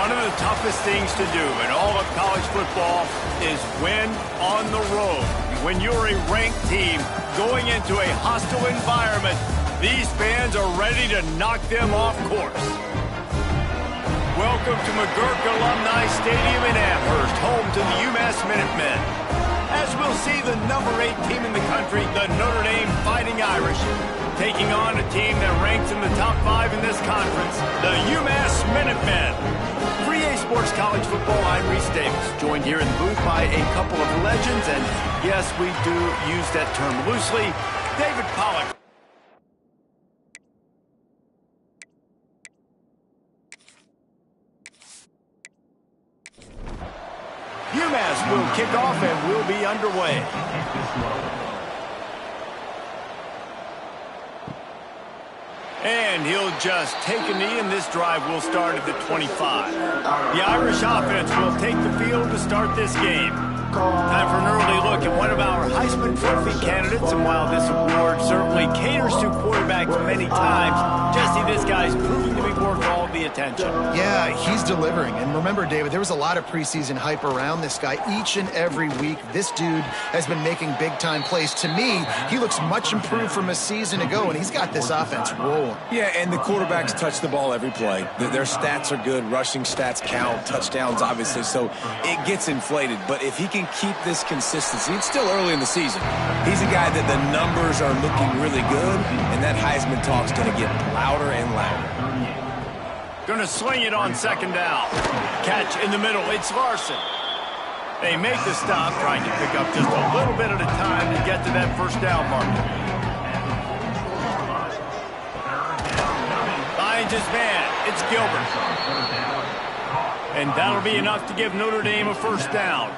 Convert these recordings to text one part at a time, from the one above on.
One of the toughest things to do in all of college football is win on the road. When you're a ranked team going into a hostile environment, these fans are ready to knock them off course. Welcome to McGurk Alumni Stadium in Amherst, home to the UMass Minutemen. As we'll see the number 8 team in the country, the Notre Dame Fighting Irish, taking on a team that ranks in the top 5 in this conference, the UMass Minutemen. 3A Sports College Football, I'm Reese Davis, joined here in the booth by a couple of legends, and yes, we do use that term loosely, David Pollack. UMass will kick off and will be underway. And he'll just take a knee, and this drive will start at the 25. The Irish offense will take the field to start this game. Time for an early look at one of our Heisman Trophy candidates, and while this award certainly caters to quarterbacks many times, Jesse, this guy's proving to be worth all the attention. Yeah, he's delivering. And remember, David, there was a lot of preseason hype around this guy. Each and every week, this dude has been making big-time plays. To me, he looks much improved from a season ago, and he's got this offense rolling. Yeah, and the quarterbacks touch the ball every play. Their stats are good. Rushing stats count. Touchdowns, obviously, so it gets inflated. But if he can keep this consistency, it's still early in the season. He's a guy that the numbers are looking really good, and that Heisman talk's going to get louder and louder. Going to swing it on second down. Catch in the middle. It's Larson. They make the stop, trying to pick up just a little bit at a time to get to that first down marker. Finds his man. It's Gilbert. And that'll be enough to give Notre Dame a first down.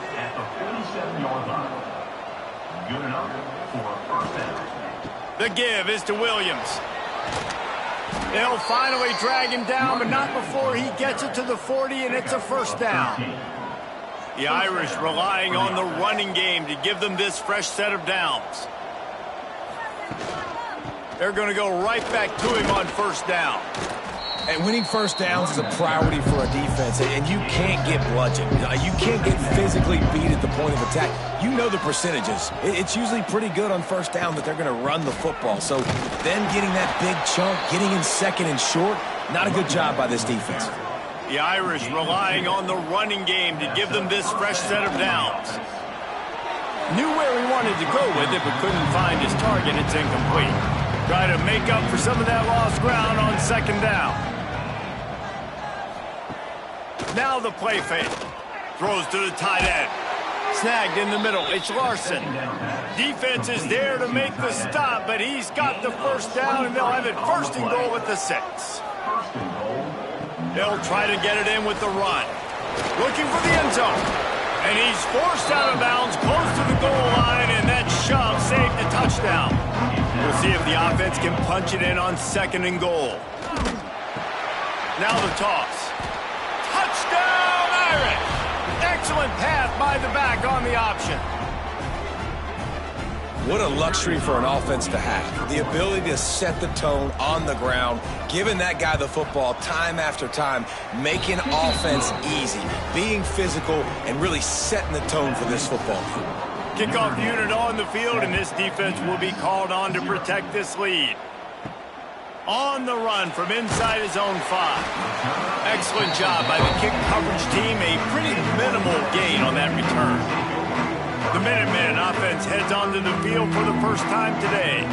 The give is to Williams. They'll finally drag him down, but not before he gets it to the 40, and it's a first down. The Irish relying on the running game to give them this fresh set of downs. They're going to go right back to him on first down. And winning first downs is a priority for a defense, and you can't get bludgeoned. You can't get physically beat at the point of attack. You know the percentages. It's usually pretty good on first down that they're going to run the football. So then getting that big chunk, getting in second and short, not a good job by this defense. The Irish relying on the running game to give them this fresh set of downs. Knew where he wanted to go with it, but couldn't find his target. It's incomplete. Try to make up for some of that lost ground on second down. Now the play fake. Throws to the tight end. Snagged in the middle. It's Larson. Defense is there to make the stop, but he's got the first down, and they'll have it first and goal at the 6. They'll try to get it in with the run. Looking for the end zone. And he's forced out of bounds close to the goal line, and that shove saved a touchdown. We'll see if the offense can punch it in on second and goal. Now the toss. Touchdown, Irish! Excellent pass by the back on the option. What a luxury for an offense to have. The ability to set the tone on the ground, giving that guy the football time after time, making offense easy, being physical, and really setting the tone for this football team. Kickoff unit on the field, and this defense will be called on to protect this lead. On the run from inside his own 5. Excellent job by the kick coverage team. A pretty minimal gain on that return. The Minutemen offense heads onto the field for the first time today.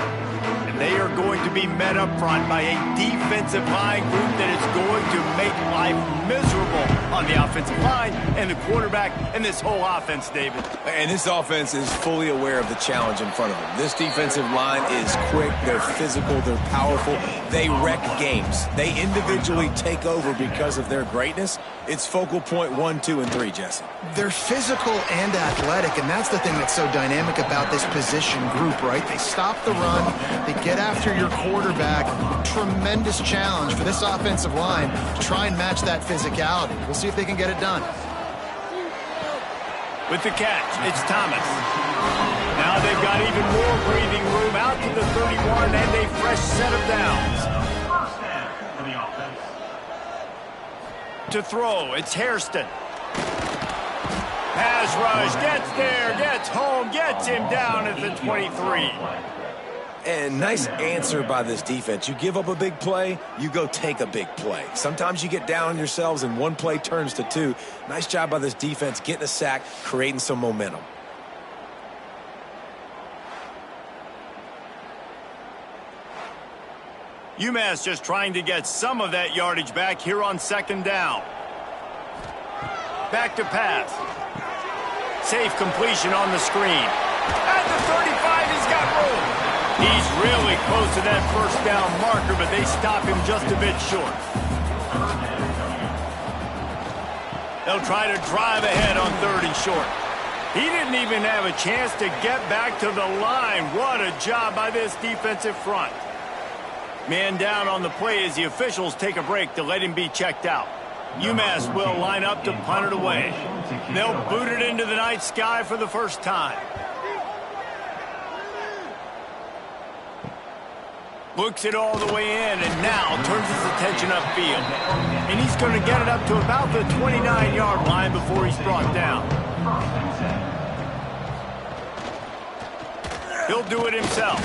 And they are going to be met up front by a defensive line group that is going to make life miserable on the offensive line and the quarterback and this whole offense, David. And this offense is fully aware of the challenge in front of them. This defensive line is quick, they're physical, they're powerful, they wreck games. They individually take over because of their greatness. It's focal point 1, 2, and 3, Jesse. They're physical and athletic, and that's the thing that's so dynamic about this position group, right? They stop the run, they get after your quarterback. Tremendous challenge for this offensive line to try and match that physicality. We'll see if they can get it done. With the catch, it's Thomas. Now they've got even more breathing room out to the 31 and a fresh set of downs. To throw, it's Hairston. Pass rush, gets there, gets home, gets him down at the 23. And nice answer by this defense. You give up a big play, you go take a big play. Sometimes you get down on yourselves and one play turns to two. Nice job by this defense getting a sack, creating some momentum. UMass just trying to get some of that yardage back here on second down. Back to pass. Safe completion on the screen. At the 35, he's got room. He's really close to that first down marker, but they stop him just a bit short. They'll try to drive ahead on 3rd and short. He didn't even have a chance to get back to the line. What a job by this defensive front. Man down on the play as the officials take a break to let him be checked out. UMass will line up to punt it away. They'll boot it into the night sky for the first time. Looks it all the way in and now turns his attention upfield. And he's going to get it up to about the 29-yard line before he's brought down. He'll do it himself.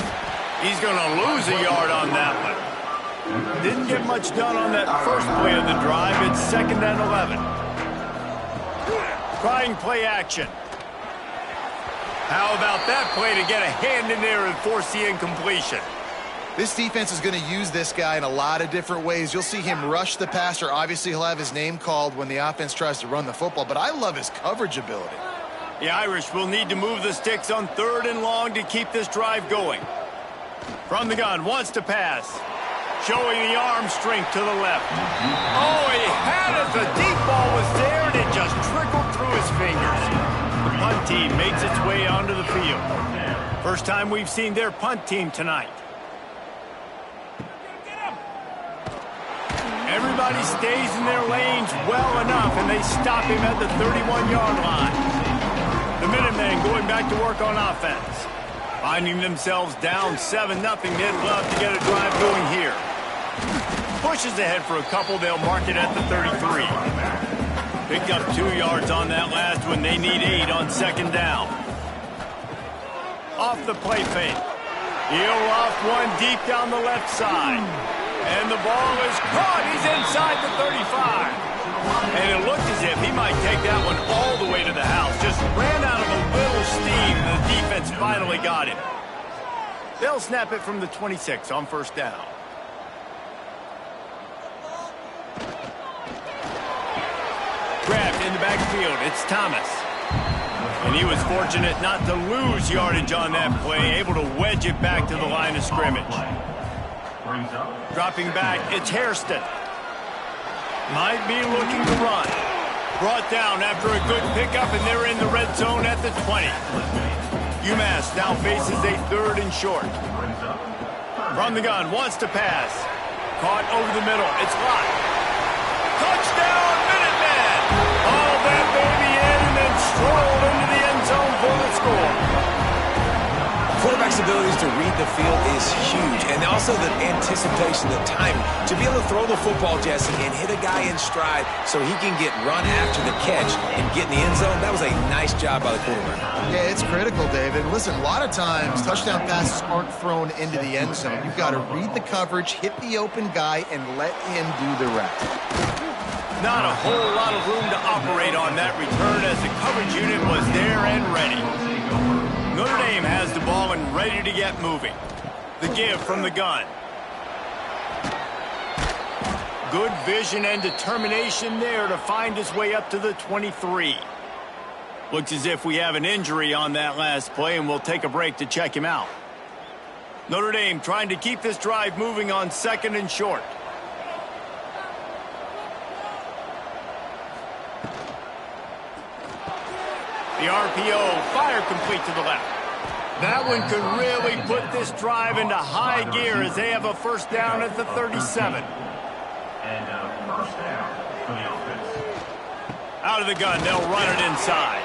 He's going to lose a yard on that one. Didn't get much done on that first play of the drive. It's 2nd and 11. Trying play action. How about that play to get a hand in there and force the incompletion? This defense is going to use this guy in a lot of different ways. You'll see him rush the passer. Obviously, he'll have his name called when the offense tries to run the football, but I love his coverage ability. The Irish will need to move the sticks on 3rd and long to keep this drive going. From the gun, wants to pass. Showing the arm strength to the left. Oh, he had it. The deep ball was there, and it just trickled through his fingers. The punt team makes its way onto the field. First time we've seen their punt team tonight. Everybody stays in their lanes well enough, and they stop him at the 31-yard line. The Minutemen going back to work on offense. Finding themselves down 7-0, they'd love to get a drive going here. Pushes ahead for a couple, they'll mark it at the 33. Picked up 2 yards on that last one, they need 8 on 2nd down. Off the play fake. He'll off one deep down the left side. And the ball is caught, he's inside the 35. And it looked as if he might take that one all the way to the house. Just ran out of a little steam. The defense finally got him. They'll snap it from the 26 on 1st down. Grabbed in the backfield. It's Thomas. And he was fortunate not to lose yardage on that play. Able to wedge it back to the line of scrimmage. Dropping back, it's Hairston. Might be looking to run. Brought down after a good pickup, and they're in the red zone at the 20. UMass now faces a 3rd and short. From the gun, wants to pass. Caught over the middle. It's locked. Touchdown, Minutemen! All that baby in and then strolled into the end zone for the score. Quarterback's abilities to read the field is huge, and also the anticipation, the timing. To be able to throw the football, Jesse, and hit a guy in stride so he can get run after the catch and get in the end zone, that was a nice job by the quarterback. Yeah, it's critical, David. Listen, a lot of times touchdown passes aren't thrown into the end zone. You've got to read the coverage, hit the open guy, and let him do the rest. Not a whole lot of room to operate on that return as the coverage unit was there and ready. Notre Dame has the ball and ready to get moving. The give from the gun. Good vision and determination there to find his way up to the 23. Looks as if we have an injury on that last play, and we'll take a break to check him out. Notre Dame trying to keep this drive moving on 2nd and short. The RPO, fire complete to the left. That one could really put this drive into high gear as they have a 1st down at the 37. And 1st down for the offense. Out of the gun, they'll run it inside.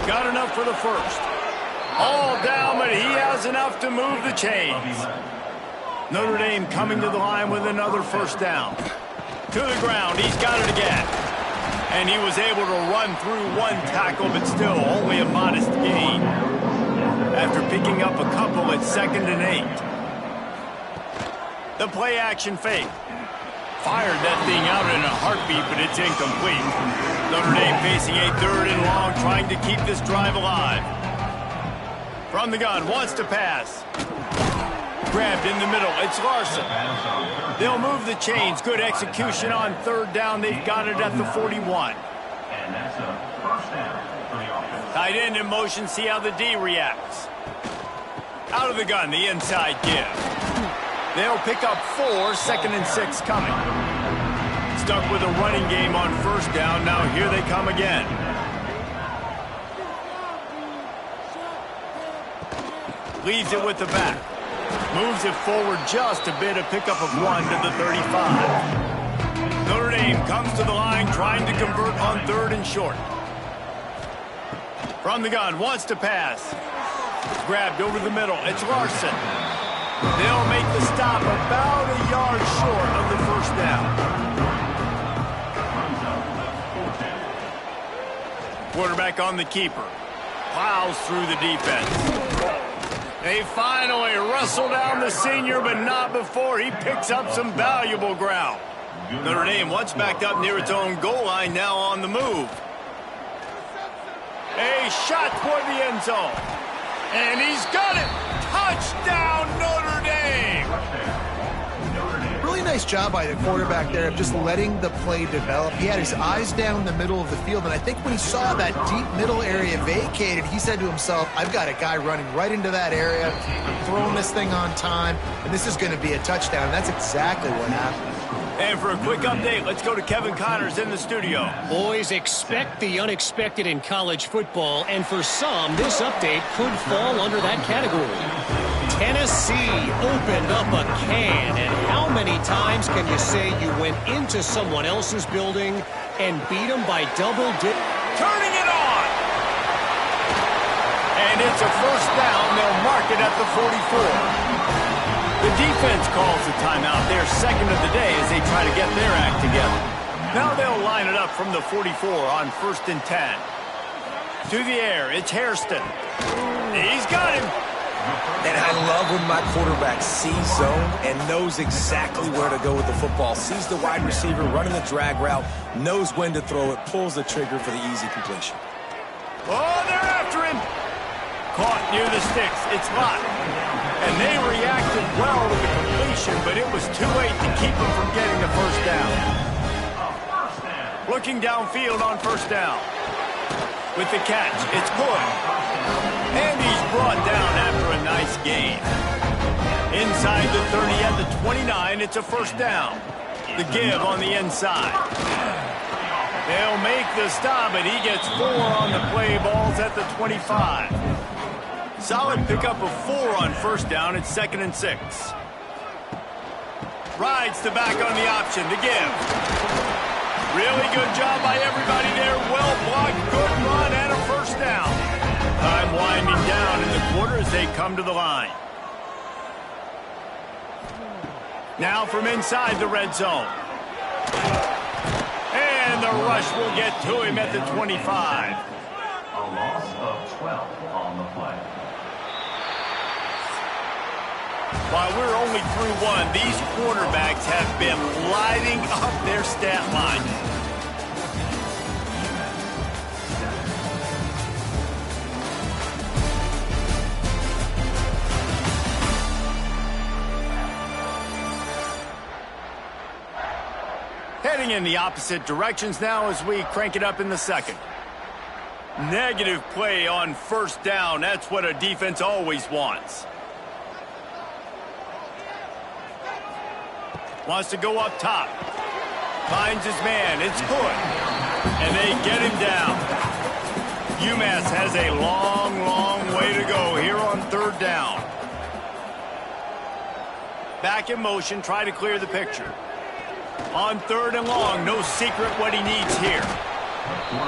Got enough for the 1st. All down, but he has enough to move the chains. Notre Dame coming to the line with another 1st down. To the ground, he's got it again. And he was able to run through one tackle, but still only a modest gain. After picking up a couple at 2nd and 8. The play action fake. Fired that thing out in a heartbeat, but it's incomplete. Notre Dame facing a 3rd and long, trying to keep this drive alive. From the gun, wants to pass. Grabbed in the middle, it's Larson. They'll move the chains. Good execution on 3rd down. They've got it at the 41. And that's a first down for the offense. Tight end in motion, see how the D reacts. Out of the gun, the inside give. They'll pick up 4, 2nd and 6 coming. Stuck with a running game on 1st down. Now here they come again. Leads it with the back. Moves it forward just a bit, a pickup of 1 to the 35. Notre Dame comes to the line trying to convert on 3rd and short. From the gun, wants to pass. Grabbed over the middle, it's Larson. They'll make the stop about a yard short of the 1st down. Quarterback on the keeper. Plows through the defense. They finally wrestle down the senior, but not before he picks up some valuable ground. Notre Dame once backed up near its own goal line, now on the move. A shot toward the end zone. And he's got it! Touchdown, Notre Dame! Really nice job by the quarterback there of just letting the play develop. He had his eyes down the middle of the field, and I think when he saw that deep middle area vacated, he said to himself, I've got a guy running right into that area. I'm throwing this thing on time, and this is going to be a touchdown. And that's exactly what happened. And for a quick update, let's go to Kevin Connors in the studio. Boys, expect the unexpected in college football, and for some, this update could fall under that category. Tennessee opened up a can, and how many times can you say you went into someone else's building and beat them by double digits? Turning it on! And it's a 1st down. They'll mark it at the 44. The defense calls the timeout. They're 2nd of the day as they try to get their act together. Now they'll line it up from the 44 on 1st and 10. To the air, it's Hairston. He's got him. And I love when my quarterback sees zone and knows exactly where to go with the football. Sees the wide receiver running the drag route, knows when to throw it, pulls the trigger for the easy completion. Oh, they're after him. Caught near the sticks. It's locked. And they reacted well to the completion, but it was too late to keep them from getting the 1st down. Looking downfield on 1st down. With the catch, it's Hood. And he's brought down after a nice gain. Inside the 30 at the 29, it's a 1st down. The give on the inside. They'll make the stop, and he gets 4 on the play. Balls at the 25. Solid pickup of 4 on 1st down. It's 2nd and 6. Rides the back on the option. The give. Really good job by everybody there. Well blocked, good run, and a 1st down. Time winding down in the quarter as they come to the line. Now from inside the red zone. And the rush will get to him at the 25. A loss of 12 on the play. While we're only through 1, these quarterbacks have been lighting up their stat line. Heading in the opposite directions now as we crank it up in the 2nd. Negative play on 1st down. That's what a defense always wants. Wants to go up top. Finds his man. It's good. And they get him down. UMass has a long, long way to go here on 3rd down. Back in motion. Try to clear the picture. On 3rd and long. No secret what he needs here.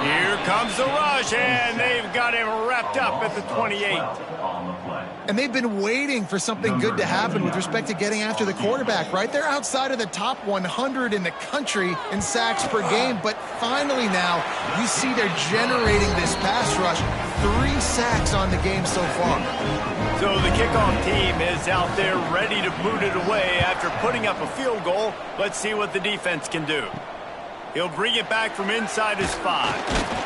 Here comes the rush, and they've got him wrapped up at the 28. On the play. And they've been waiting for something good to happen with respect to getting after the quarterback, right? They're outside of the top 100 in the country in sacks per game, but finally now you see they're generating this pass rush. 3 sacks on the game so far. So the kickoff team is out there ready to boot it away after putting up a field goal. Let's see what the defense can do. He'll bring it back from inside his 5.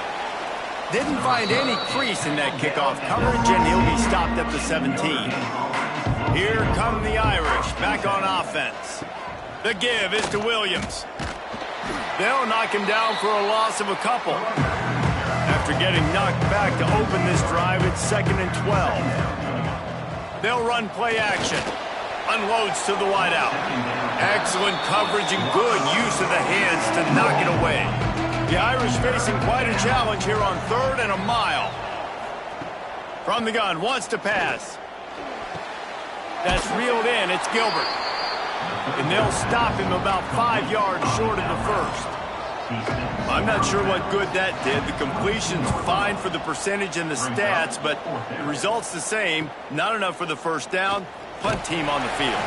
Didn't find any crease in that kickoff coverage, and he'll be stopped at the 17. Here come the Irish, back on offense. The give is to Williams. They'll knock him down for a loss of a couple. After getting knocked back to open this drive, it's 2nd and 12. They'll run play action. Unloads to the wideout. Excellent coverage and good use of the hands to knock it away. The Irish facing quite a challenge here on 3rd and a mile. From the gun, wants to pass. That's reeled in, it's Gilbert. And they'll stop him about 5 yards short of the first. I'm not sure what good that did. The completion's fine for the percentage and the stats, but the result's the same. Not enough for the first down. Punt team on the field.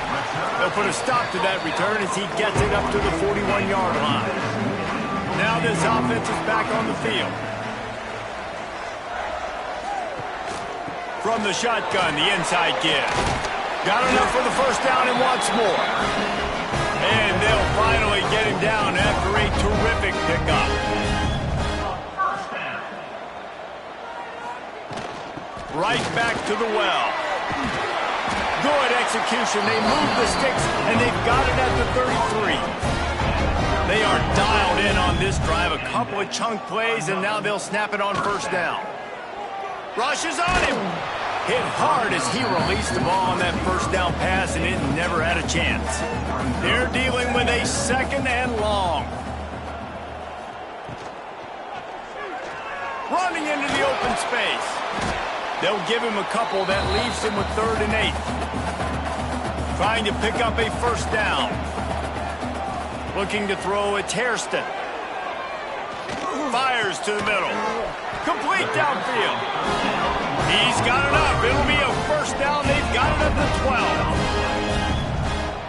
They'll put a stop to that return as he gets it up to the 41-yard line. Now this offense is back on the field. From the shotgun, the inside give. Got enough for the first down and wants more. And they'll finally get him down after a terrific pickup. Right back to the well. Good execution. They move the sticks, and they've got it at the 33. They are dialed in on this drive. A couple of chunk plays, and now they'll snap it on first down. Rushes on him. Hit hard as he released the ball on that first down pass, and it never had a chance. They're dealing with a 2nd and long. Running into the open space. They'll give him a couple. That leaves him with 3rd and 8. Trying to pick up a first down. Looking to throw at Hairston. Fires to the middle. Complete downfield. He's got enough. It'll be a first down. They've got it at the 12.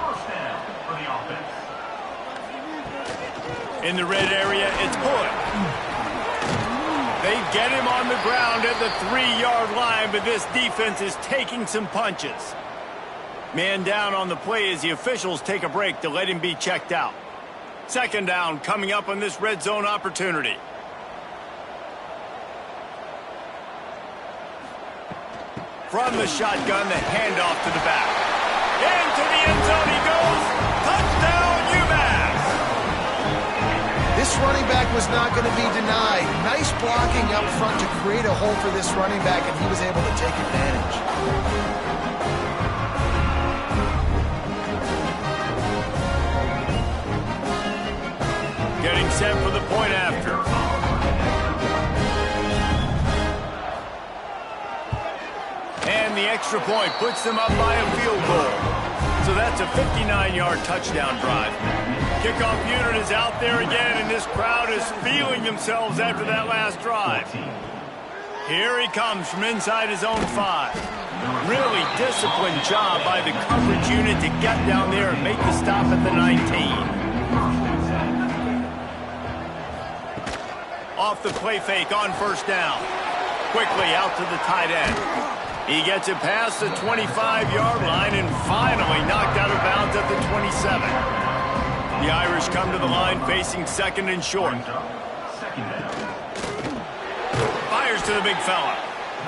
First down for the offense. In the red area, it's Hood. They get him on the ground at the 3-yard line, but this defense is taking some punches. Man down on the play as the officials take a break to let him be checked out. 2nd down coming up on this red zone opportunity. From the shotgun, the handoff to the back. Into the end zone he goes. Touchdown, UMass! This running back was not going to be denied. Nice blocking up front to create a hole for this running back, and he was able to take advantage. Getting set for the point after. And the extra point puts them up by a field goal. So that's a 59-yard touchdown drive. Kickoff unit is out there again, and this crowd is feeling themselves after that last drive. Here he comes from inside his own 5. Really disciplined job by the coverage unit to get down there and make the stop at the 19. Off the play fake on first down. Quickly out to the tight end. He gets it past the 25-yard line and finally knocked out of bounds at the 27. The Irish come to the line facing 2nd and short. Fires to the big fella.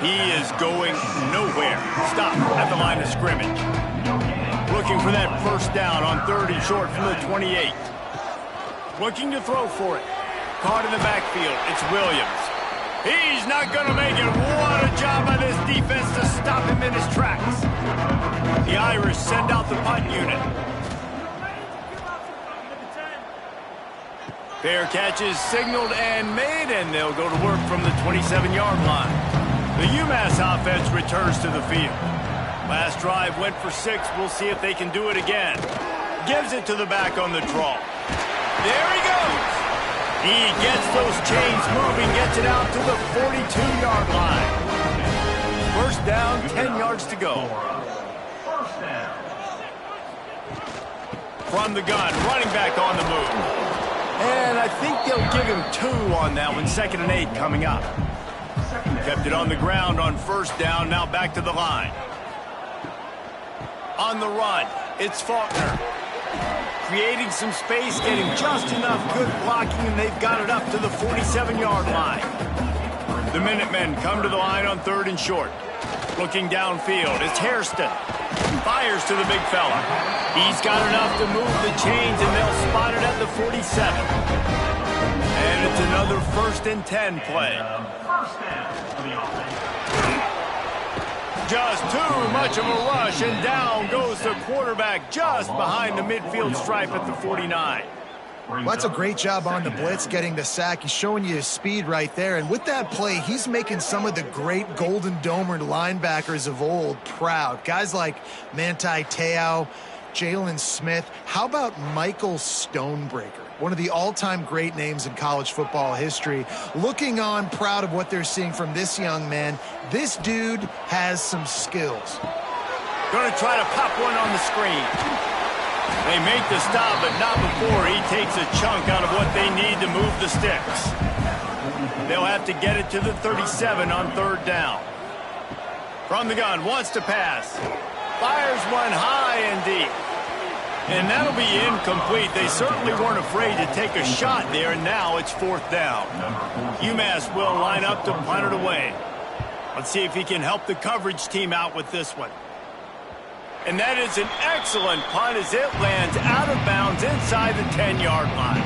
He is going nowhere. Stop at the line of scrimmage. Looking for that first down on 3rd and short from the 28. Looking to throw for it. Caught in the backfield. It's Williams. He's not going to make it. What a job by this defense to stop him in his tracks. The Irish send out the punt unit. Fair catch is signaled and made, and they'll go to work from the 27-yard line. The UMass offense returns to the field. Last drive went for 6. We'll see if they can do it again. Gives it to the back on the draw. There he goes. He gets those chains moving, gets it out to the 42-yard line. First down, 10 yards to go. First down. From the gun, running back on the move. And I think they'll give him 2 on that one. 2nd and 8 coming up. Kept it on the ground on first down. Now back to the line. On the run, it's Faulkner. Creating some space, getting just enough good blocking, and they've got it up to the 47-yard line. The Minutemen come to the line on 3rd and short. Looking downfield, it's Hairston. Fires to the big fella. He's got enough to move the chains, and they'll spot it at the 47. And it's another 1st and 10 play. First down for the offense. Just too much of a rush, and down goes the quarterback just behind the midfield stripe at the 49. Well, that's a great job on the blitz, getting the sack. He's showing you his speed right there. And with that play, he's making some of the great Golden Domer linebackers of old proud. Guys like Manti Te'o, Jalen Smith. How about Michael Stonebreaker? One of the all-time great names in college football history. Looking on, proud of what they're seeing from this young man. This dude has some skills. Going to try to pop one on the screen. They make the stop, but not before he takes a chunk out of what they need to move the sticks. They'll have to get it to the 37 on 3rd down. From the gun, wants to pass. Fires one high and deep. And that'll be incomplete. They certainly weren't afraid to take a shot there, and now it's 4th down. UMass will line up to punt it away. Let's see if he can help the coverage team out with this one. And that is an excellent punt as it lands out of bounds inside the 10-yard line.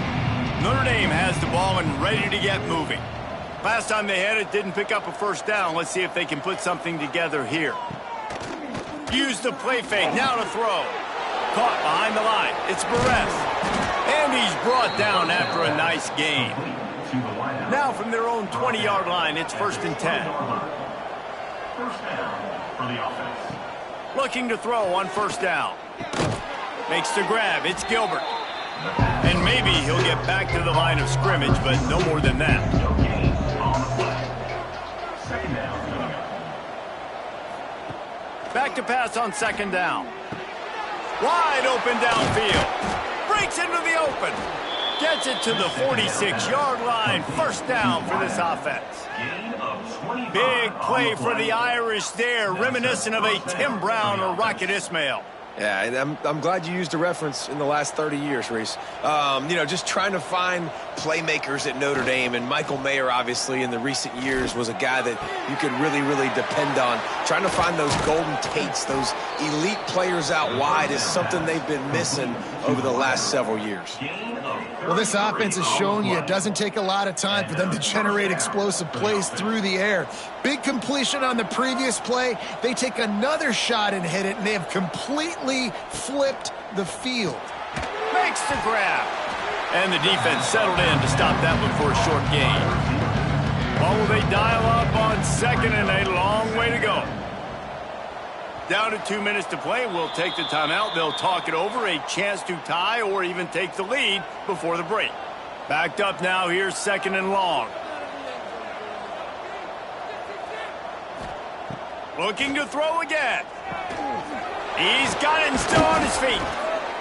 Notre Dame has the ball and ready to get moving. Last time they had it, didn't pick up a 1st down. Let's see if they can put something together here. Use the play fake, now to throw. Caught behind the line. It's Barres. And he's brought down after a nice gain. Now from their own 20-yard line, it's 1st and 10. First down for the offense. Looking to throw on 1st down. Makes the grab. It's Gilbert. And maybe he'll get back to the line of scrimmage, but no more than that. No gain on the play. 2nd down. Back to pass on 2nd down. Wide open downfield. Breaks into the open. Gets it to the 46-yard line. 1st down for this offense. Gain of 25. Big play for the Irish there, reminiscent of a Tim Brown or Rocket Ismail. Yeah, and I'm glad you used a reference in the last 30 years, Reese. Just trying to find playmakers at Notre Dame, and Michael Mayer, obviously, in the recent years was a guy that you could really, really depend on. Trying to find those golden Tates, those elite players out wide is something they've been missing over the last several years. Well, this offense is showing you it doesn't take a lot of time for them to generate explosive plays through the air. Big completion on the previous play. They take another shot and hit it, and they have completely flipped the field. Makes the grab. And the defense settled in to stop that one for a short gain. Well, will they dial up on 2nd and a long way to go? Down to 2 minutes to play. We'll take the timeout. They'll talk it over. A chance to tie or even take the lead before the break. Backed up now. Here's 2nd and long. Looking to throw again. He's got it and still on his feet.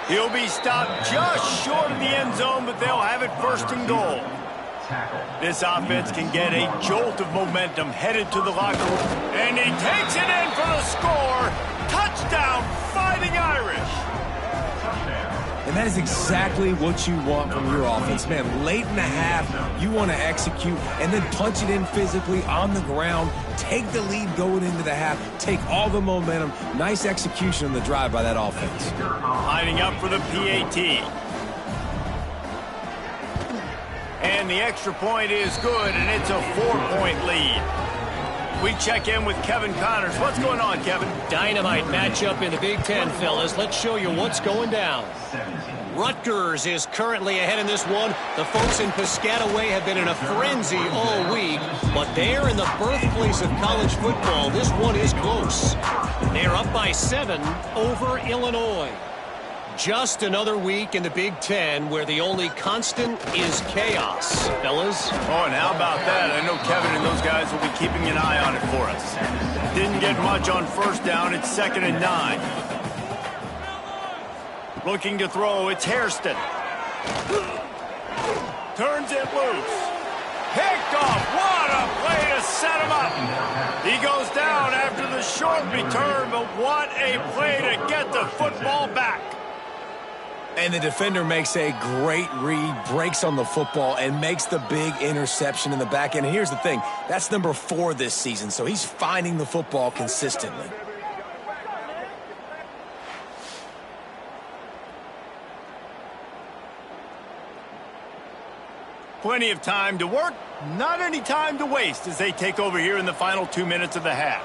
He'll be stopped just short of the end zone, but they'll have it 1st and goal. This offense can get a jolt of momentum headed to the locker room. And he takes it in for the score. Touchdown, Fighting Irish. And that is exactly what you want from your offense, man. Late in the half, you want to execute and then punch it in physically on the ground. Take the lead going into the half. Take all the momentum. Nice execution on the drive by that offense. Lining up for the PAT. And the extra point is good, and it's a 4-point lead. We check in with Kevin Connors. What's going on, Kevin? Dynamite matchup in the Big Ten, fellas. Let's show you what's going down. Rutgers is currently ahead in this one. The folks in Piscataway have been in a frenzy all week, but they're in the birthplace of college football. This one is close. They're up by 7 over Illinois. Just another week in the Big Ten where the only constant is chaos, fellas. Oh, and how about that? I know Kevin and those guys will be keeping an eye on it for us. Didn't get much on first down. It's 2nd and 9. Looking to throw. It's Hairston. Turns it loose. Picked off. What a play to set him up. He goes down after the short return, but what a play to get the football back. And the defender makes a great read, breaks on the football, and makes the big interception in the back end. And here's the thing. That's number 4 this season, so he's finding the football consistently. Plenty of time to work, not any time to waste as they take over here in the final 2 minutes of the half.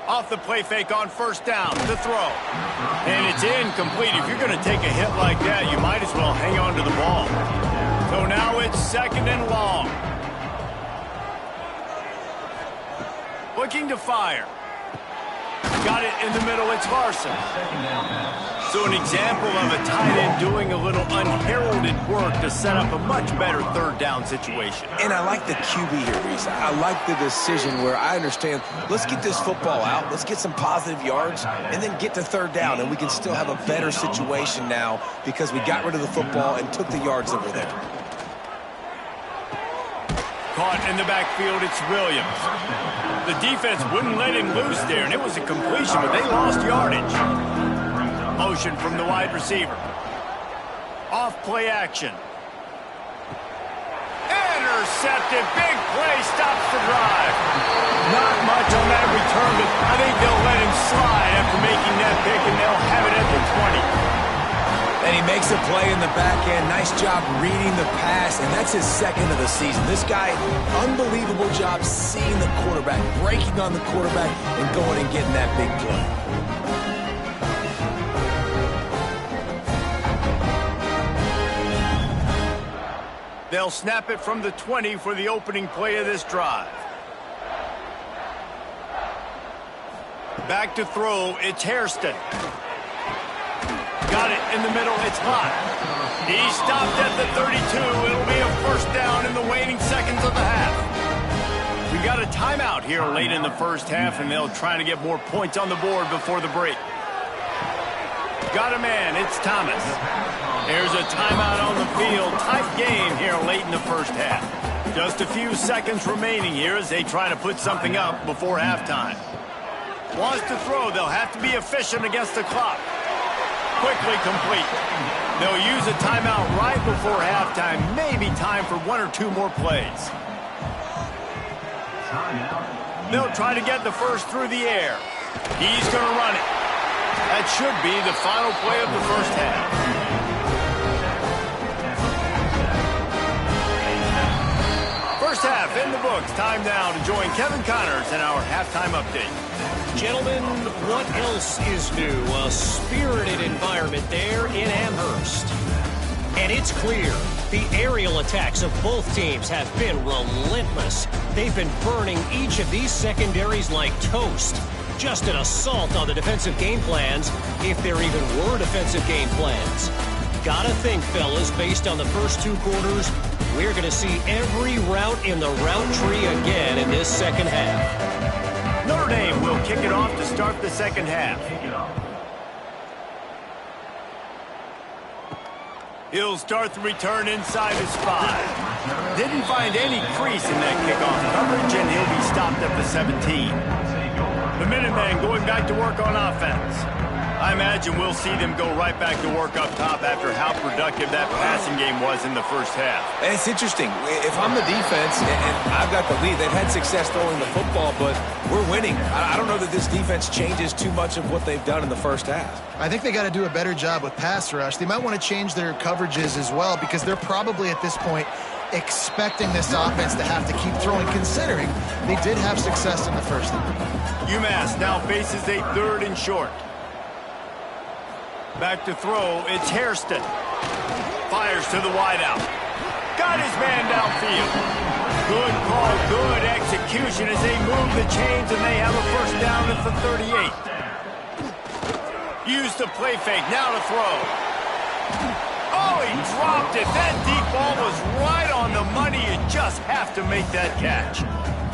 Off the play fake on first down, the throw. And it's incomplete. If you're going to take a hit like that, you might as well hang on to the ball. So now it's 2nd and long. Looking to fire. Got it in the middle, it's Larson. So an example of a tight end doing a little unheralded work to set up a much better 3rd down situation. And I like the QB here, Reese. I like the decision where I understand, let's get this football out, let's get some positive yards, and then get to 3rd down, and we can still have a better situation now because we got rid of the football and took the yards that were there. Caught in the backfield, it's Williams. The defense wouldn't let him loose there, and it was a completion, but they lost yardage. Motion from the wide receiver. Off play action. Intercepted. Big play. Stops the drive. Not much on that return, but I think they'll let him slide after making that pick, and they'll have it at the 20. And he makes a play in the back end. Nice job reading the pass, and that's his 2nd of the season. This guy, unbelievable job seeing the quarterback, breaking on the quarterback, and going and getting that big play. They'll snap it from the 20 for the opening play of this drive. Back to throw, it's Hairston. Got it in the middle, it's Hot. He stopped at the 32. It'll be a 1st down in the waning seconds of the half. We got a timeout here late in the 1st half, and they'll try to get more points on the board before the break. Got a man, it's Thomas. There's a timeout on the field. Tight game here late in the 1st half. Just a few seconds remaining here as they try to put something up before halftime. Wants to throw. They'll have to be efficient against the clock. Quickly complete. They'll use a timeout right before halftime. Maybe time for 1 or 2 more plays. They'll try to get the first through the air. He's going to run it. That should be the final play of the 1st half. First half in the books. Time now to join Kevin Connors in our halftime update. Gentlemen, what else is new? A spirited environment there in Amherst. And it's clear, the aerial attacks of both teams have been relentless. They've been burning each of these secondaries like toast. Just an assault on the defensive game plans, if there even were defensive game plans. Gotta think, fellas, based on the first 2 quarters, we're going to see every route in the route tree again in this 2nd half. Notre Dame will kick it off to start the 2nd half. He'll start the return inside his 5. Didn't find any crease in that kickoff coverage, and he'll be stopped at the 17. The Minutemen going back to work on offense. I imagine we'll see them go right back to work up top after how productive that passing game was in the 1st half. And it's interesting. If I'm the defense and I've got the lead, they've had success throwing the football, but we're winning. I don't know that this defense changes too much of what they've done in the 1st half. I think they got to do a better job with pass rush. They might want to change their coverages as well because they're probably at this point expecting this offense to have to keep throwing, considering they did have success in the 1st half. UMass now faces a 3rd and short. Back to throw, it's Hairston. Fires to the wideout. Got his man downfield. Good call, good execution as they move the chains, and they have a 1st down at the 38. Use the play fake, now to throw. Oh, he dropped it. That deep ball was right on the money. You just have to make that catch.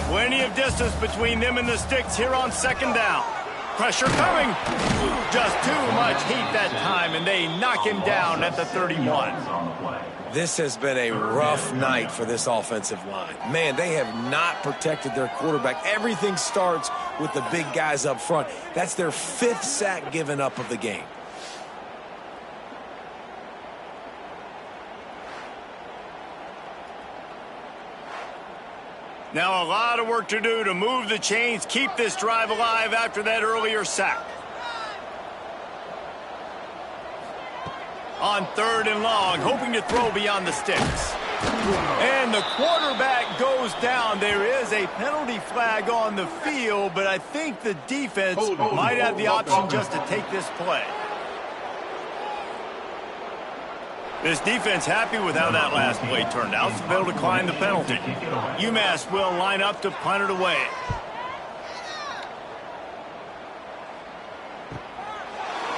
Plenty of distance between them and the sticks here on second down. Pressure coming. Just too much heat that time, and they knock him down at the 31. This has been a rough night for this offensive line. Man, they have not protected their quarterback. Everything starts with the big guys up front. That's their 5th sack given up of the game. Now a lot of work to do to move the chains, keep this drive alive after that earlier sack. On 3rd and long, hoping to throw beyond the sticks. And the quarterback goes down. There is a penalty flag on the field, but I think the defense might have the option just to take this play. This defense happy with how that last play turned out, so they'll decline the penalty. UMass will line up to punt it away.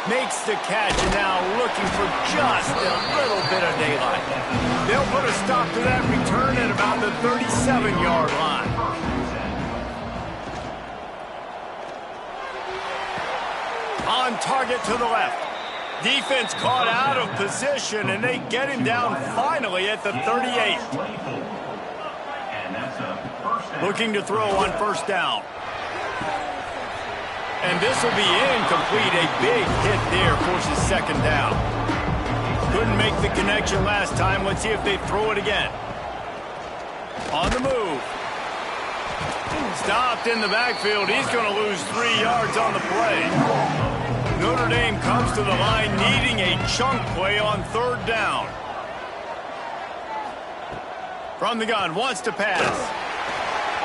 Makes the catch, and now looking for just a little bit of daylight. They'll put a stop to that return at about the 37-yard line. On target to the left. Defense caught out of position, and they get him down finally at the 38. Looking to throw on 1st down. And this will be incomplete. A big hit there forces 2nd down. Couldn't make the connection last time. Let's see if they throw it again. On the move. Stopped in the backfield. He's going to lose 3 yards on the play. Notre Dame comes to the line needing a chunk play on 3rd down. From the gun, wants to pass.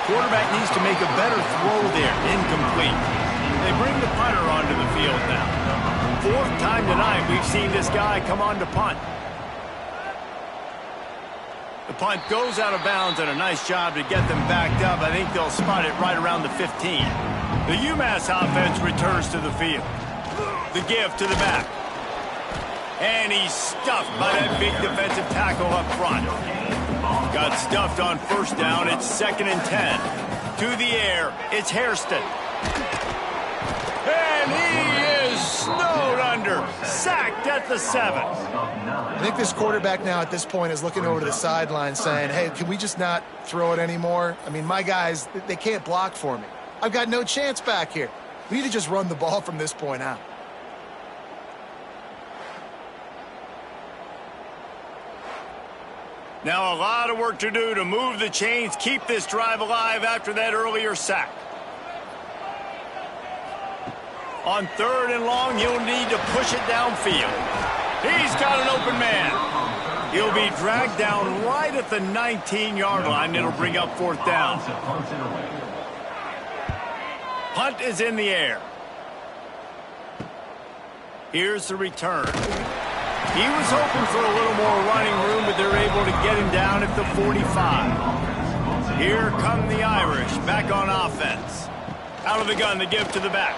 Quarterback needs to make a better throw there. Incomplete. They bring the punter onto the field now. 4th time tonight we've seen this guy come on to punt. The punt goes out of bounds, and a nice job to get them backed up. I think they'll spot it right around the 15. The UMass offense returns to the field. The give to the back. And he's stuffed by that big defensive tackle up front. Got stuffed on 1st down. It's 2nd and 10. To the air. It's Hairston. And he is snowed under. Sacked at the 7. I think this quarterback now at this point is looking over to the sideline saying, hey, can we just not throw it anymore? I mean, my guys, they can't block for me. I've got no chance back here. We need to just run the ball from this point out. Now a lot of work to do to move the chains, keep this drive alive after that earlier sack. On 3rd and long, he'll need to push it downfield. He's got an open man. He'll be dragged down right at the 19-yard line. It'll bring up 4th down. Punt is in the air. Here's the return. He was hoping for a little more running room, but they're able to get him down at the 45. Here come the Irish, back on offense. Out of the gun, the give to the back.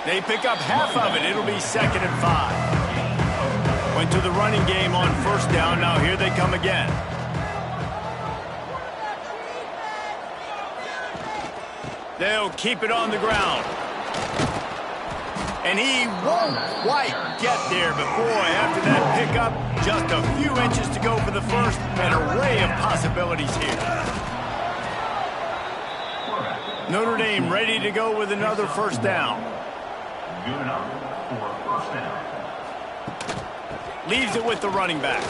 They pick up half of it. It'll be 2nd and 5. Went to the running game on 1st down. Now here they come again. They'll keep it on the ground. And he won't quite get there, but boy, after that pickup, just a few inches to go for the first. An array of possibilities here. Notre Dame ready to go with another 1st down. Good enough for 1st down. Leaves it with the running back.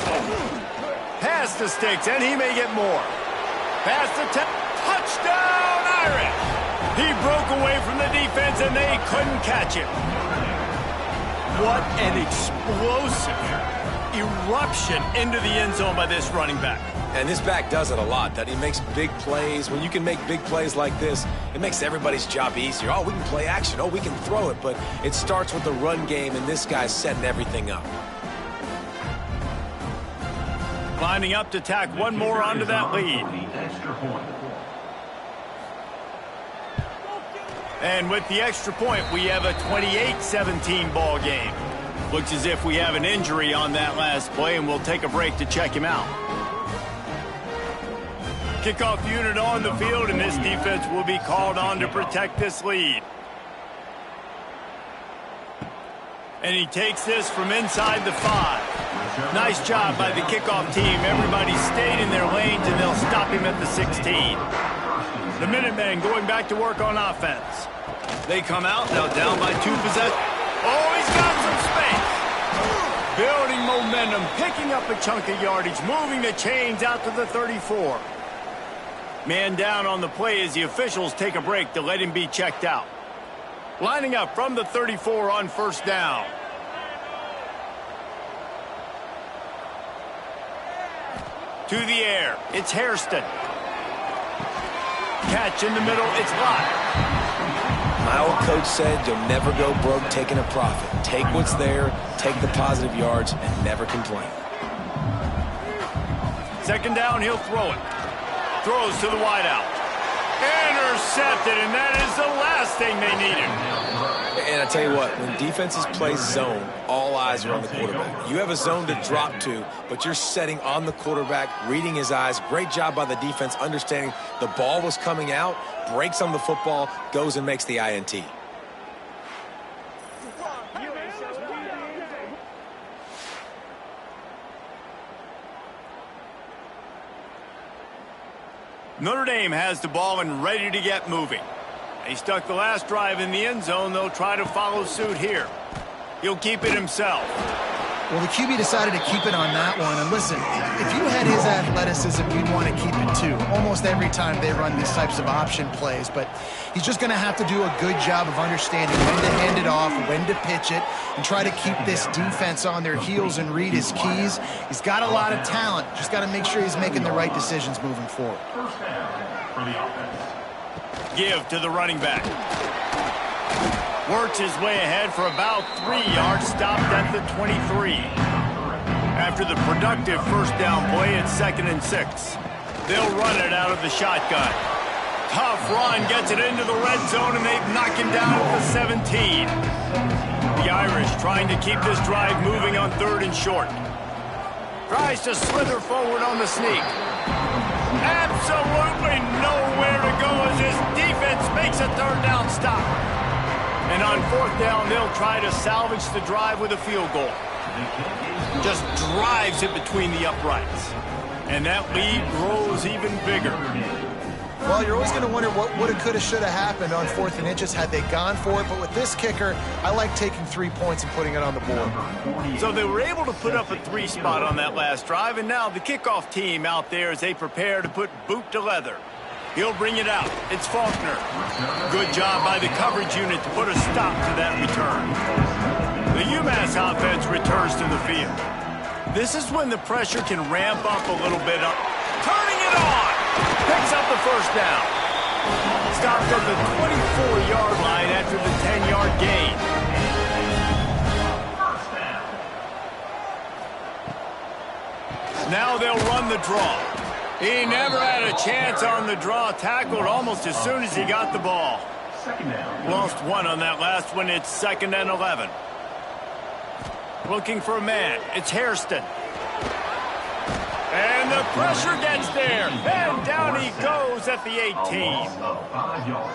Past the sticks, and he may get more. Past the touchdown, Irish! He broke away from the defense, and they couldn't catch him. What an explosive eruption into the end zone by this running back. And this back does it a lot, that he makes big plays. When you can make big plays like this, it makes everybody's job easier. Oh, we can play action. Oh, we can throw it. But it starts with the run game, and this guy's setting everything up. Lining up to tack one more onto that lead. And with the extra point, we have a 28-17 ball game. Looks as if we have an injury on that last play, and we'll take a break to check him out. Kickoff unit on the field, and this defense will be called on to protect this lead. And he takes this from inside the 5. Nice job by the kickoff team. Everybody stayed in their lanes, and they'll stop him at the 16. The Minutemen going back to work on offense. They come out, now down by 2 possessions. Oh, he's got some space. Building momentum, picking up a chunk of yardage, moving the chains out to the 34. Man down on the play as the officials take a break to let him be checked out. Lining up from the 34 on first down. To the air, it's Hairston. Catch in the middle, it's Lott. My old coach said you'll never go broke taking a profit. Take what's there, take the positive yards, and never complain. Second down, he'll throw it. Throws to the wideout. Intercepted, and that is the last thing they needed. And I tell you what, when defenses play zone, all eyes are on the quarterback. You have a zone to drop to, but you're setting on the quarterback, reading his eyes. Great job by the defense, understanding the ball was coming out, breaks on the football, goes and makes the INT. Notre Dame has the ball and ready to get moving. They stuck the last drive in the end zone. They'll try to follow suit here. He'll keep it himself. Well, the QB decided to keep it on that one. And listen, if you had his athleticism, you'd want to keep it too. Almost every time they run these types of option plays. But he's just going to have to do a good job of understanding when to hand it off, when to pitch it, and try to keep this defense on their heels and read his keys. He's got a lot of talent. Just got to make sure he's making the right decisions moving forward. First down for the offense. Give to the running back. Works his way ahead for about 3 yards, stopped at the 23. After the productive first down play, it's 2nd and 6. They'll run it out of the shotgun. Tough run, gets it into the red zone, and they've knocked him down at the 17. The Irish trying to keep this drive moving on 3rd and short. Tries to slither forward on the sneak. Absolutely nowhere to go as this defense makes a 3rd down stop. And on 4th down, they'll try to salvage the drive with a field goal. Just drives it between the uprights. And that lead grows even bigger. Well, you're always going to wonder what woulda, coulda, shoulda happened on 4th and inches had they gone for it. But with this kicker, I like taking 3 points and putting it on the board. So they were able to put up a 3 spot on that last drive. And now the kickoff team out there as they prepare to put boot to leather. He'll bring it out. It's Faulkner. Good job by the coverage unit to put a stop to that return. The UMass offense returns to the field. This is when the pressure can ramp up a little bit. Turning it on. Picks up the first down. Stopped at the 24-yard line after the 10-yard gain. Now they'll run the draw. He never had a chance on the draw, tackled almost as soon as he got the ball. Lost 1 on that last one. It's 2nd and 11. Looking for a man. It's Hairston. And the pressure gets there. And down he goes at the 18.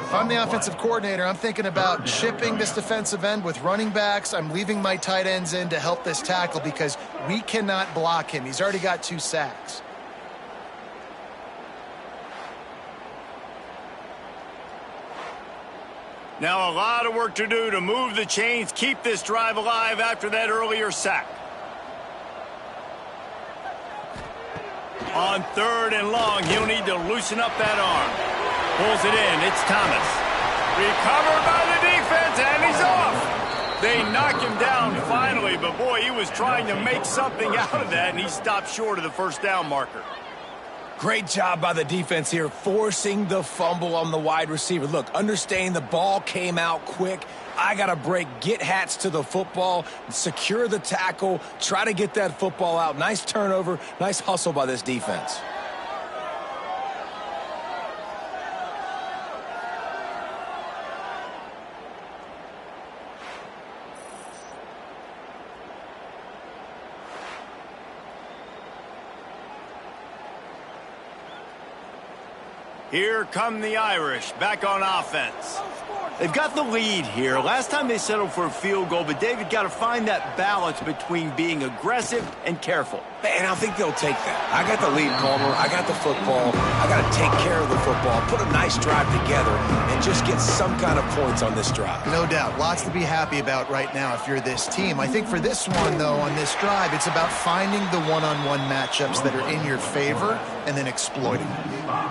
If I'm the offensive coordinator, I'm thinking about chipping this defensive end with running backs. I'm leaving my tight ends in to help this tackle because we cannot block him. He's already got 2 sacks. Now a lot of work to do to move the chains, keep this drive alive after that earlier sack. On 3rd and long, he'll need to loosen up that arm. Pulls it in, it's Thomas. Recovered by the defense, and he's off. They knock him down finally, but boy, he was trying to make something out of that, and he stopped short of the first down marker. Great job by the defense here, forcing the fumble on the wide receiver. Look, understanding the ball came out quick. I got to break, get hats to the football, secure the tackle, try to get that football out. Nice turnover, nice hustle by this defense. Here come the Irish back on offense. They've got the lead here. Last time they settled for a field goal, but David got to find that balance between being aggressive and careful. And I think they'll take that. I got the lead, Palmer. I got the football. I got to take care of the football, put a nice drive together, and just get some kind of points on this drive. No doubt. Lots to be happy about right now if you're this team. I think for this one, though, on this drive, it's about finding the one-on-one matchups that are in your favor and then exploiting them.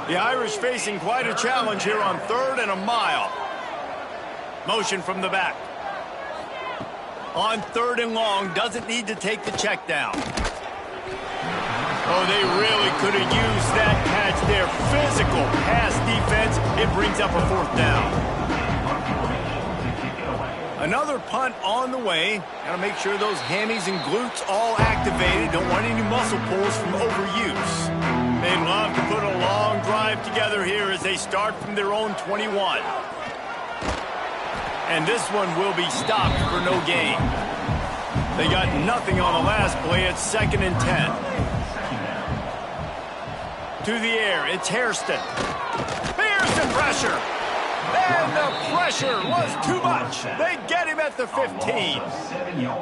The Irish facing quite a challenge here on 3rd and a mile. Motion from the back. On 3rd and long, doesn't need to take the check down. Oh, they really could have used that catch there. Physical pass defense. It brings up a 4th down. Another punt on the way. Got to make sure those hammies and glutes all activated. Don't want any muscle pulls from overuse. They'd love to put a long drive together here as they start from their own 21. And this one will be stopped for no gain. They got nothing on the last play. It's 2nd and 10. To the air, it's Hairston. Hairston pressure. And the pressure was too much. They get him at the 15.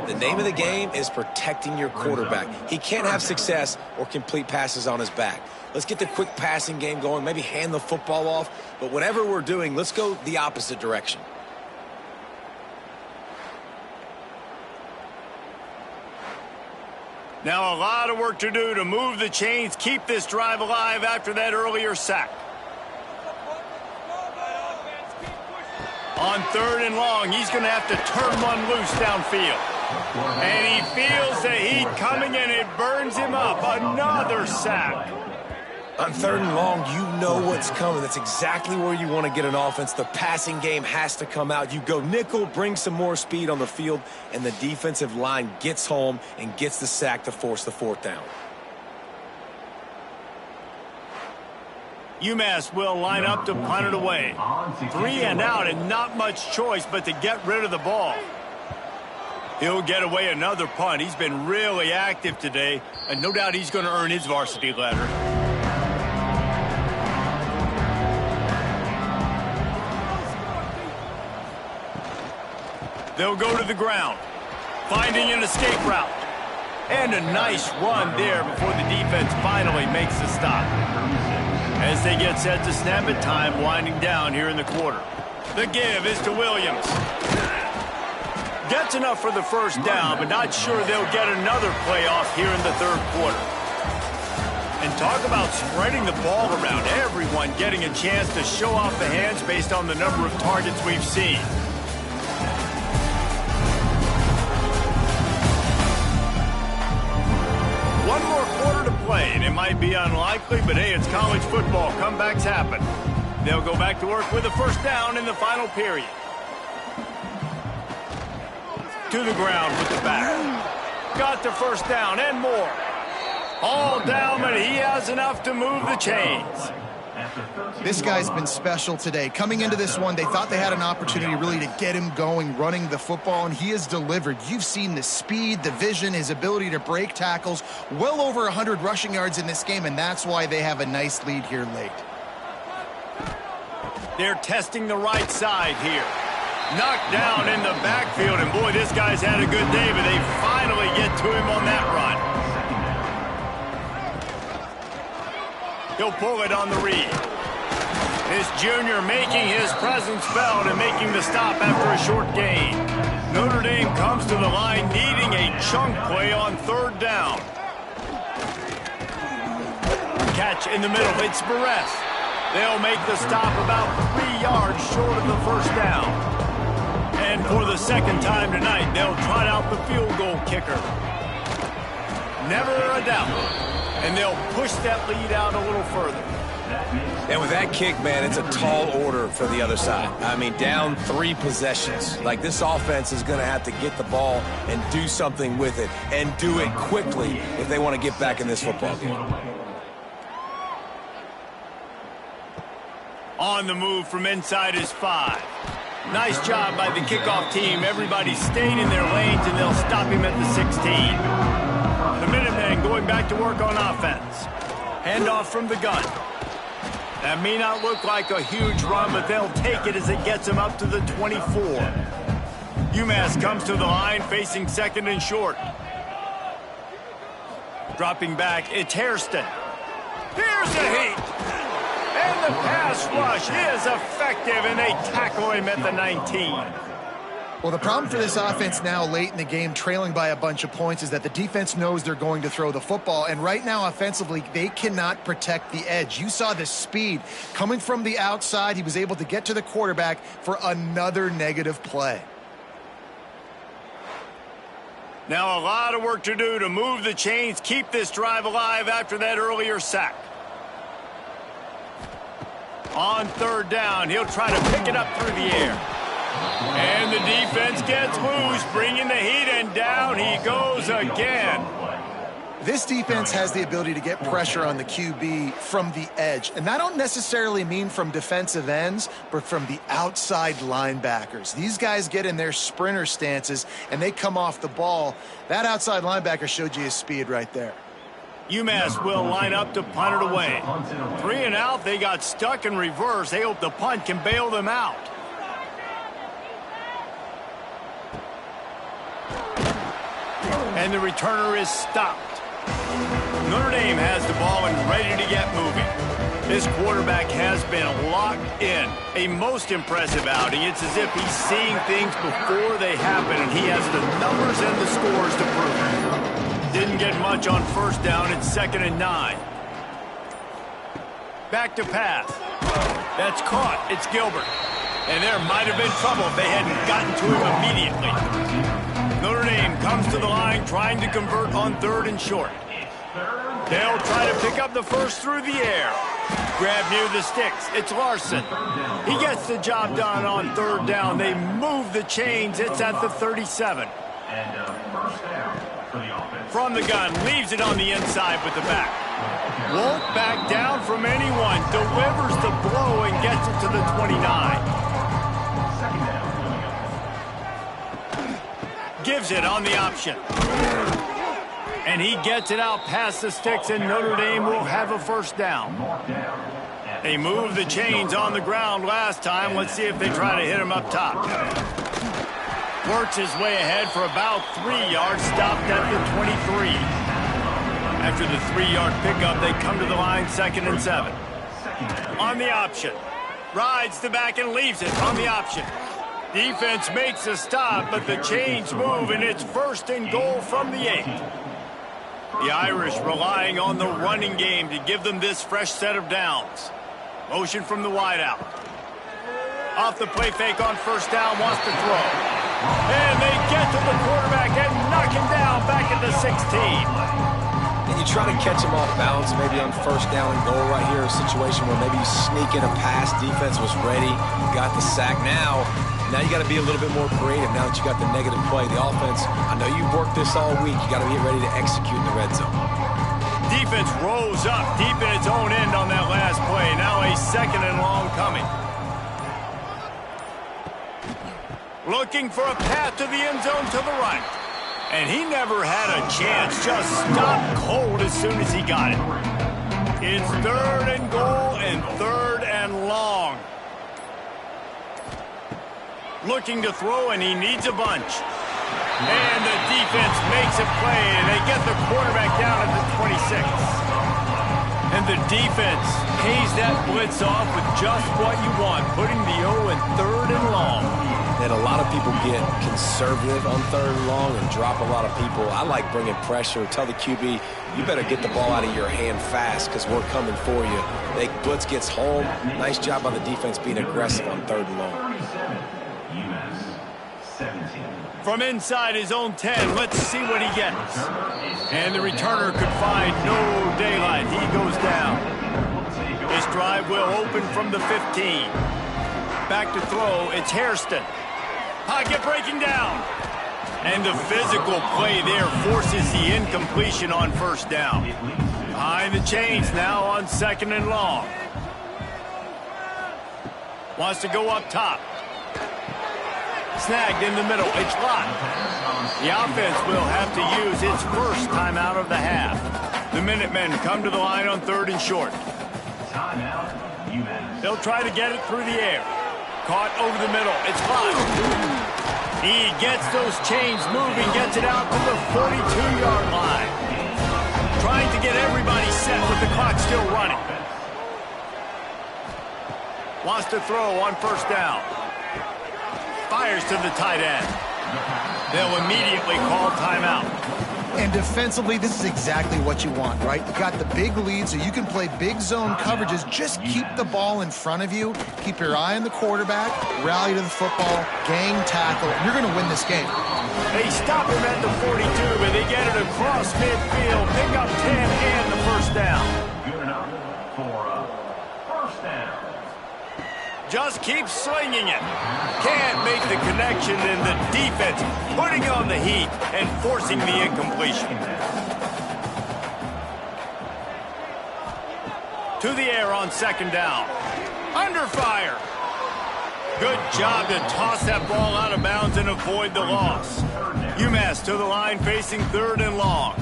The name of the game is protecting your quarterback. He can't have success or complete passes on his back. Let's get the quick passing game going, maybe hand the football off. But whatever we're doing, let's go the opposite direction. Now a lot of work to do to move the chains, keep this drive alive after that earlier sack. On 3rd and long, he's going to have to turn one loose downfield. And he feels the heat coming and it burns him up. Another sack. On 3rd and long, you know what's coming. That's exactly where you want to get an offense. The passing game has to come out. You go nickel, bring some more speed on the field, and the defensive line gets home and gets the sack to force the 4th down. UMass will line up to punt it away. 3 and out and not much choice but to get rid of the ball. He'll get away another punt. He's been really active today, and no doubt he's going to earn his varsity letter. They'll go to the ground, finding an escape route. And a nice run there before the defense finally makes the stop. As they get set to snap it, time winding down here in the quarter. The give is to Williams. Gets enough for the 1st down, but not sure they'll get another playoff here in the 3rd quarter. And talk about spreading the ball around. Everyone getting a chance to show off the hands based on the number of targets we've seen. One more quarter to play, and it might be unlikely, but hey, it's college football. Comebacks happen. They'll go back to work with a 1st down in the final period. To the ground with the back. Got the 1st down and more. All down, but he has enough to move the chains. This guy's been special today. Coming into this one, they thought they had an opportunity really to get him going, running the football, and he has delivered. You've seen the speed, the vision, his ability to break tackles. Well over 100 rushing yards in this game, and that's why they have a nice lead here late. They're testing the right side here. Knocked down in the backfield, and boy, this guy's had a good day, but they finally get to him on that run. He'll pull it on the read. This junior making his presence felt and making the stop after a short gain. Notre Dame comes to the line needing a chunk play on 3rd down. Catch in the middle. It's Barres. They'll make the stop about 3 yards short of the 1st down. And for the 2nd time tonight, they'll trot out the field goal kicker. Never a doubt. And they'll push that lead out a little further. And with that kick, man, it's a tall order for the other side. I mean, down 3 possessions. Like, this offense is going to have to get the ball and do something with it, and do it quickly if they want to get back in this football game. On the move from inside is 5. Nice job by the kickoff team. Everybody stayed in their lanes, and they'll stop him at the 16. The Minutemen going back to work on offense. Handoff from the gun. That may not look like a huge run, but they'll take it as it gets them up to the 24. UMass comes to the line facing second and short. Dropping back, it's Hairston. Here's the heat. And the pass rush is effective, and they tackle him at the 19. Well, the problem for this offense now late in the game, trailing by a bunch of points, is that the defense knows they're going to throw the football. And right now, offensively, they cannot protect the edge. You saw the speed coming from the outside. He was able to get to the quarterback for another negative play. Now a lot of work to do to move the chains, keep this drive alive after that earlier sack. On third down, he'll try to pick it up through the air. And the defense gets loose, bringing the heat, and down he goes again. This defense has the ability to get pressure on the QB from the edge. And I don't necessarily mean from defensive ends, but from the outside linebackers. These guys get in their sprinter stances, and they come off the ball. That outside linebacker showed you his speed right there. UMass will line up to punt it away. 3 and out, they got stuck in reverse. They hope the punt can bail them out. And the returner is stopped. Notre Dame has the ball and ready to get moving. This quarterback has been locked in. A most impressive outing. It's as if he's seeing things before they happen, and he has the numbers and the scores to prove it. Didn't get much on first down. It's 2nd and 9. Back to pass. That's caught. It's Gilbert. And there might have been trouble if they hadn't gotten to him immediately. Notre Dame comes to the line trying to convert on 3rd and short. They'll try to pick up the first through the air. Grab near the sticks. It's Larson. He gets the job done on 3rd down. They move the chains. It's at the 37. And first down for the offense. From the gun, leaves it on the inside with the back. Won't back down from anyone. Delivers the blow and gets it to the 29. Gives it on the option. And he gets it out past the sticks, and Notre Dame will have a first down. They moved the chains on the ground last time. Let's see if they try to hit him up top. Works his way ahead for about 3 yards, stopped at the 23. After the 3-yard pickup, they come to the line 2nd and 7. On the option. Rides the back and leaves it on the option. Defense makes a stop, but the chains move, and it's 1st and goal from the 8. The Irish relying on the running game to give them this fresh set of downs. Motion from the wideout. Off the play fake on first down, wants to throw. And they get to the quarterback and knock him down back at the 16. And you try to catch him off balance, maybe on first down and goal right here, a situation where maybe you sneak in a pass, defense was ready, got the sack. Now you got to be a little bit more creative now that you got the negative play. The offense, I know you've worked this all week. You got to get ready to execute in the red zone. Defense rolls up deep in its own end on that last play. Now a 2nd and long coming. Looking for a path to the end zone to the right. And he never had a chance. Just stopped cold as soon as he got it. It's 3rd and goal and 3rd and long. Looking to throw, and he needs a bunch. And the defense makes a play, and they get the quarterback down at the 26. And the defense pays that blitz off with just what you want, putting the O in 3rd and long. And a lot of people get conservative on 3rd and long and drop a lot of people. I like bringing pressure. Tell the QB, you better get the ball out of your hand fast because we're coming for you. They blitz gets home. Nice job by the defense being aggressive on 3rd and long. UMass 17. From inside his own 10, let's see what he gets. And the returner could find no daylight. He goes down. This drive will open from the 15. Back to throw, it's Hairston. Pocket breaking down. And the physical play there forces the incompletion on first down. Behind the chains now on 2nd and long. Wants to go up top. Snagged in the middle, it's Lott. The offense will have to use its first timeout of the half. The Minutemen come to the line on 3rd and short. Timeout, UMass. They'll try to get it through the air. Caught over the middle. It's caught. He gets those chains moving, gets it out to the 42-yard line. Trying to get everybody set with the clock still running. Wants to throw on first down. Fires to the tight end. They'll immediately call timeout. And defensively, this is exactly what you want, right? You got the big lead, so you can play big zone coverages. Just keep the ball in front of you. Keep your eye on the quarterback. Rally to the football. Gang tackle. You're going to win this game. They stop him at the 42, but they get it across midfield. Pick up 10 and the first down. Good enough for a first down. Just keep slinging it. Can't make the connection, and the defense putting on the heat and forcing the incompletion. To the air on second down. Under fire. Good job to toss that ball out of bounds and avoid the loss. UMass to the line facing third and long.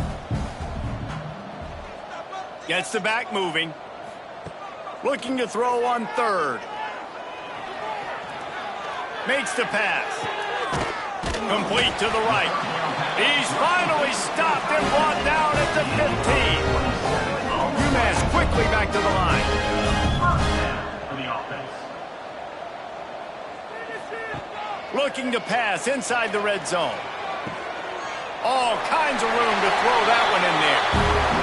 Gets the back moving. Looking to throw on third. Makes the pass. Complete to the right. He's finally stopped and brought down at the 15. UMass quickly back to the line. For the offense. Looking to pass inside the red zone. All kinds of room to throw that one in there.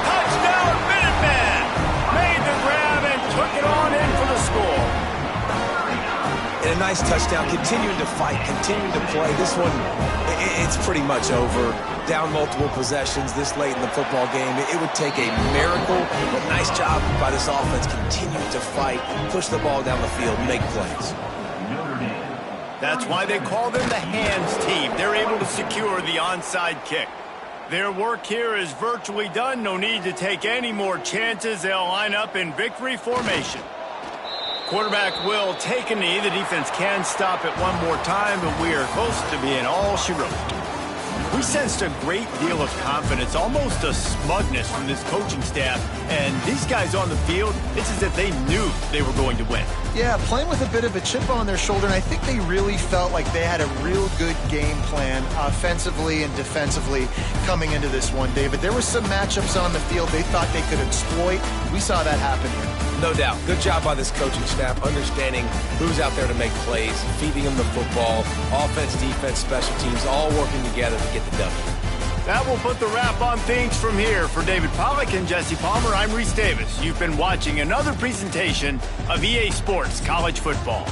Touchdown, Minuteman! Made the grab and took it on in for the score. And a nice touchdown, continuing to fight, continuing to play. This one, it's pretty much over. Down multiple possessions this late in the football game. It would take a miracle, but nice job by this offense. Continue to fight, push the ball down the field, make plays. That's why they call them the hands team. They're able to secure the onside kick. Their work here is virtually done. No need to take any more chances. They'll line up in victory formation. Quarterback will take a knee. The defense can stop it one more time, but we are close to being all she wrote. We sensed a great deal of confidence, almost a smugness from this coaching staff. And these guys on the field, it's as if they knew they were going to win. Yeah, playing with a bit of a chip on their shoulder, and I think they really felt like they had a real good game plan offensively and defensively coming into this one, David. There were some matchups on the field they thought they could exploit. We saw that happen here. No doubt. Good job by this coaching staff, understanding who's out there to make plays, feeding them the football, offense, defense, special teams, all working together to get the W. That will put the wrap on things from here. For David Pollack and Jesse Palmer, I'm Reese Davis. You've been watching another presentation of EA Sports College Football.